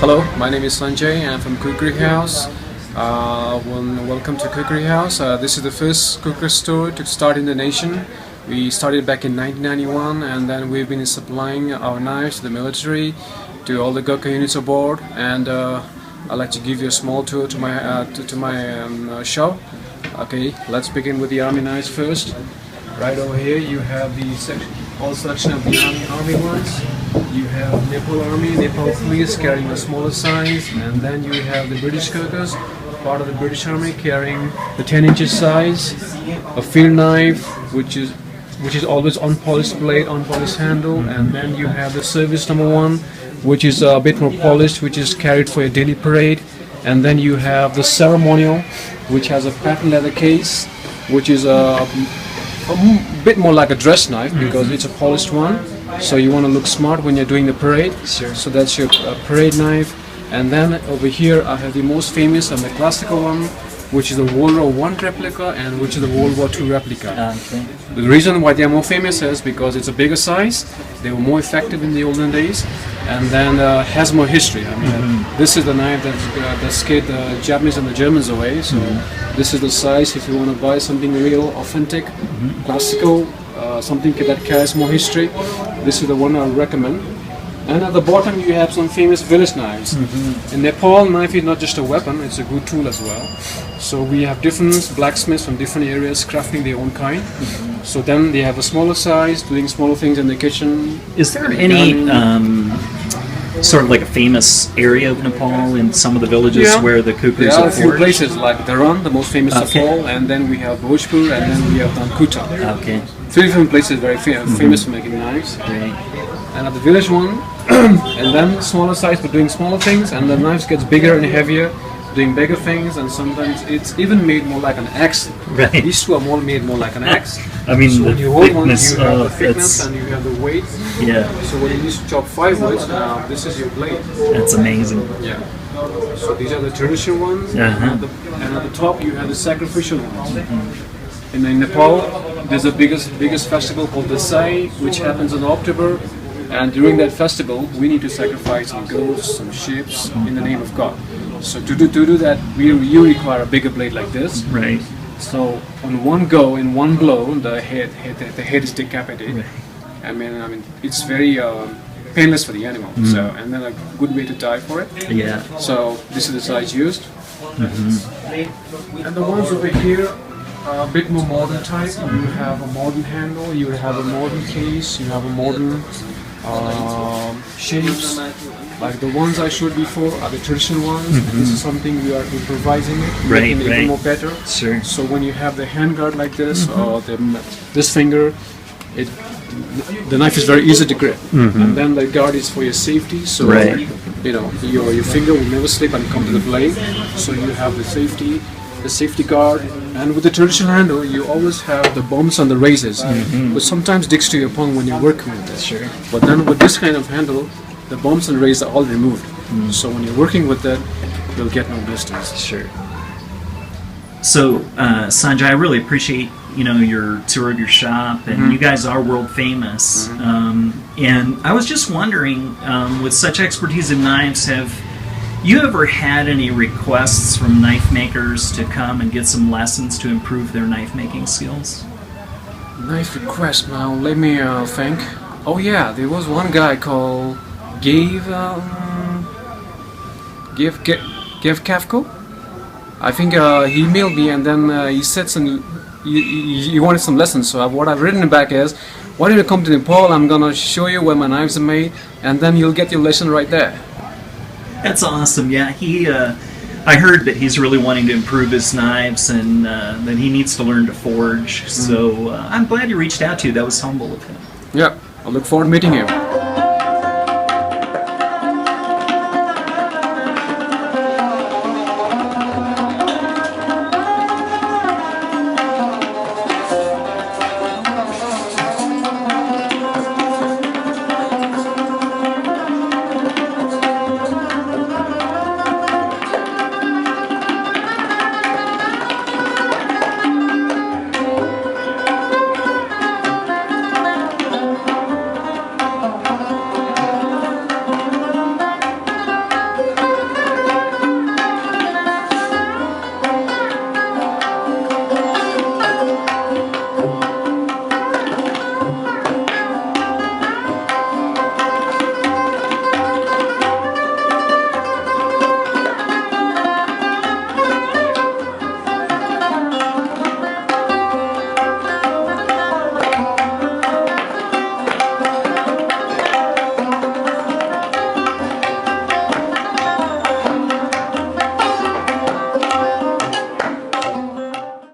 Hello, my name is Sanjay. I'm from Khukuri House. Welcome to Khukuri House. This is the first cooker store to start in the nation. We started back in 1991, and then we've been supplying our knives to the military, to all the Gurkha units aboard. And I'd like to give you a small tour to my shop. Okay, let's begin with the army knives first. Right over here, you have the all selection of the army ones. You have Nepal Army, Nepal Police carrying a smaller size, and then you have the British Khukuris, part of the British Army, carrying the 10 inches size, a field knife, which is always unpolished blade, unpolished handle, and then you have the service number 1, which is a bit more polished, which is carried for a daily parade, and then you have the ceremonial, which has a patent leather case, which is a bit more like a dress knife because it's a polished one. So you want to look smart when you're doing the parade. Sure. So that's your parade knife. And then over here I have the most famous and the classical one, which is the World War I replica and which is the World War II replica. Okay. The reason why they are more famous is because it's a bigger size, they were more effective in the olden days, and then has more history. I mean, this is the knife that scared the Japanese and the Germans away. So this is the size if you want to buy something real, authentic, classical, something that carries more history. This is the one I recommend. And at the bottom you have some famous village knives. In Nepal, knife is not just a weapon, it's a good tool as well. So we have different blacksmiths from different areas crafting their own kind. So then they have a smaller size, doing smaller things in the kitchen. Is there any sort of like a famous area of Nepal in some of the villages where the Khukuris there are a few forged? places like Dharan, the most famous of all, and then we have Bhojpur, and then we have Dankuta. Okay. 3 different places very famous for making knives. Great. And at the village one, and then smaller size but doing smaller things, and the knives gets bigger and heavier, doing bigger things, and sometimes it's even made more like an axe. Right. These two are made more like an axe. I mean, so the when you hold one, you thickness, have the thickness and you have the weight. Yeah. So when you use to chop 5 woods, this is your blade. That's amazing. Yeah. So these are the traditional ones, and at the top you have the sacrificial ones. In Nepal, there's the biggest festival called the Sai, which happens in October. And during that festival, we need to sacrifice some goats, some sheep in the name of God. So to do that, you require a bigger blade like this. Right. So on one go, in one blow, the head is decapitated. Right. I mean, it's very painless for the animal. So and then a good way to die for it. Yeah. So this is the size used. And the ones over here are a bit more modern type. You have a modern handle, you have a modern case, you have a modern shapes. Like the ones I showed before are the traditional ones. This is something we are improvising it, making it even more better. Sure. So when you have the hand guard like this or this finger, the knife is very easy to grip, and then the guard is for your safety. So you know your finger will never slip and come to the blade. So you have the safety guard, and with the traditional handle you always have the bumps and the razors, which sometimes digs to your palm when you're working with it. Sure. But then with this kind of handle, the bumps and razors are all removed. So when you're working with that, you'll get no blisters. Sure. So Sanjay, I really appreciate your tour of your shop, and you guys are world famous. And I was just wondering, with such expertise in knives, have you ever had any requests from knife makers to come and get some lessons to improve their knife making skills? Knife request. Now let me think. Oh yeah, there was one guy called Gav Kafko. I think he emailed me, and then he said he wanted some lessons. So what I've written back is, why don't you come to Nepal? I'm gonna show you where my knives are made, and then you'll get your lesson right there. That's awesome. Yeah, I heard that he's really wanting to improve his knives, and that he needs to learn to forge. So I'm glad you reached out to. That was humble of him. Yeah, I look forward to meeting you.